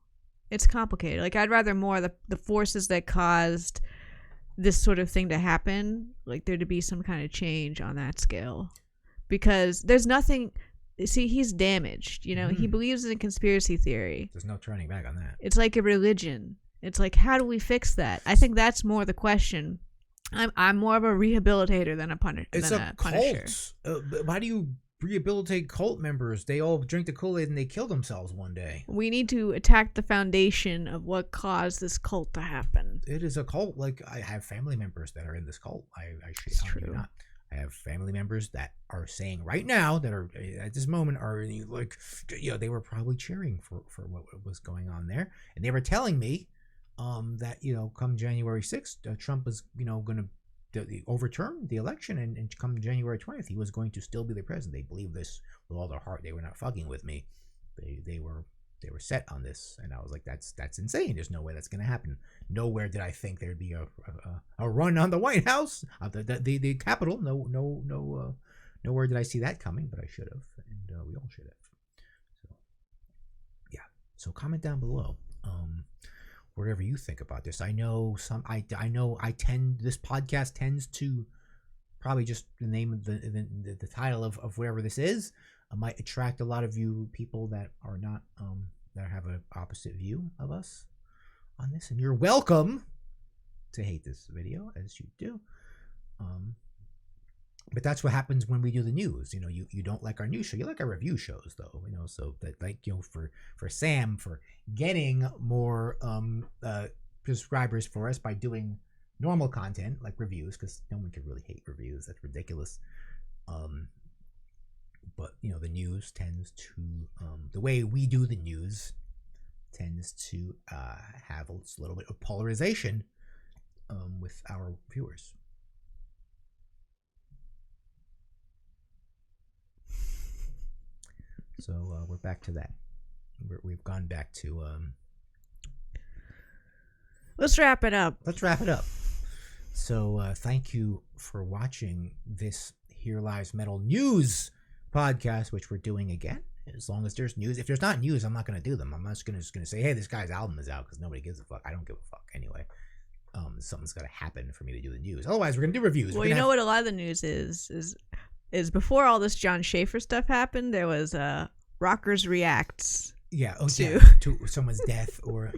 It's complicated. Like, I'd rather more the forces that caused this sort of thing to happen, like there to be some kind of change on that scale. Because there's nothing... See, he's damaged. He believes in a conspiracy theory. There's no turning back on that. It's like a religion. It's like, how do we fix that? I think that's more the question. I'm more of a rehabilitator than a punisher. It's a cult. Why do you rehabilitate cult members? They all drink the Kool-Aid and they kill themselves one day. We need to attack the foundation of what caused this cult to happen. It is a cult. Like, I have family members that are in this cult. It's true. Not. I have family members that are saying right now, that are at this moment are like, they were probably cheering for what was going on there, and they were telling me that come January 6th, Trump is going to overturn the election, and come January 20th, he was going to still be the president. They believe this with all their heart. They were not fucking with me. They were set on this, and I was like, that's insane. There's no way that's going to happen. Nowhere did I think there'd be a run on the White House, the Capitol. Nowhere did I see that coming, but I should have, and we all should have. So yeah. So comment down below. whatever you think about this. I know this podcast tends to probably just the name of the title of whatever this is might attract a lot of you people that are not that have an opposite view of us on this, and you're welcome to hate this video as you do. But that's what happens when we do the news. You know, you don't like our news show. You like our review shows, though. You know, so that, like, you know, for Sam, for getting more subscribers for us by doing normal content like reviews, because no one can really hate reviews. That's ridiculous. But you know, the news tends to the way we do the news tends to have a little bit of polarization with our viewers. So we're back to that. We've gone back to. Let's wrap it up. So thank you for watching this Here Lies Metal News podcast, which we're doing again. As long as there's news. If there's not news, I'm not going to do them. I'm not just going to say, hey, this guy's album is out, because nobody gives a fuck. I don't give a fuck anyway. Something's got to happen for me to do the news. Otherwise, we're going to do reviews. Well, you know what a lot of the news is before all this Jon Schaffer stuff happened, there was Rockers Reacts. Yeah, to someone's death, or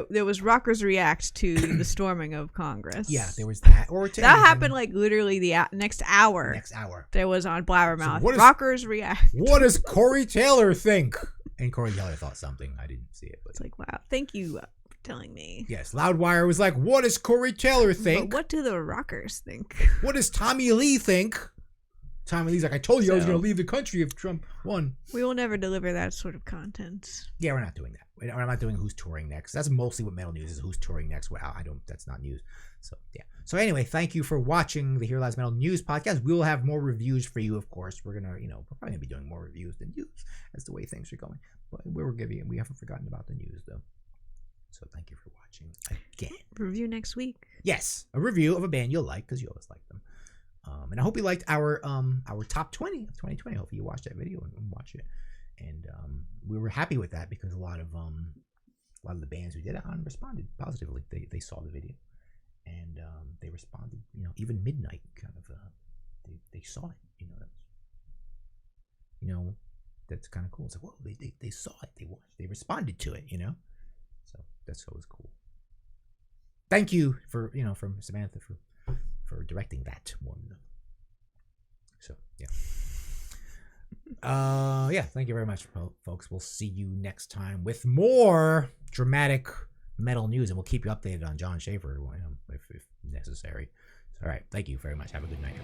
there was Rockers React to the storming of Congress. Yeah, there was that. Or that happened like literally the next hour. There was on Blabbermouth. So Rockers React. What does Corey Taylor think? And Corey Taylor thought something. I didn't see it, but it's like, wow, thank you for telling me. Yes, Loudwire was like, what does Corey Taylor think? But what do the Rockers think? What does Tommy Lee think? Tommy Lee's like, I told you I was going to leave the country if Trump won. We will never deliver that sort of content. Yeah, we're not doing that. We're not doing who's touring next. That's mostly what metal news is. Who's touring next? Wow, that's not news. So yeah. So anyway, thank you for watching the Here Lies Metal News podcast. We will have more reviews for you, of course. We're gonna, we're probably gonna be doing more reviews than news. That's the way things are going. But we haven't forgotten about the news though. So thank you for watching again. Review next week. Yes, a review of a band you'll like, because you always like them. And I hope you liked our top 20 of 2020. Hopefully you watched that video and watch it. And we were happy with that, because a lot of the bands we did it on responded positively. They saw the video and they responded. Even Midnight kind of they saw it. That's kind of cool. It's like, whoa, they saw it. They watched. They responded to it. So that's always cool. Thank you for from Samantha for directing that one. So yeah, thank you very much, folks. We'll see you next time with more dramatic metal news, and we'll keep you updated on Jon Schaffer if necessary. All right, thank you very much. Have a good night.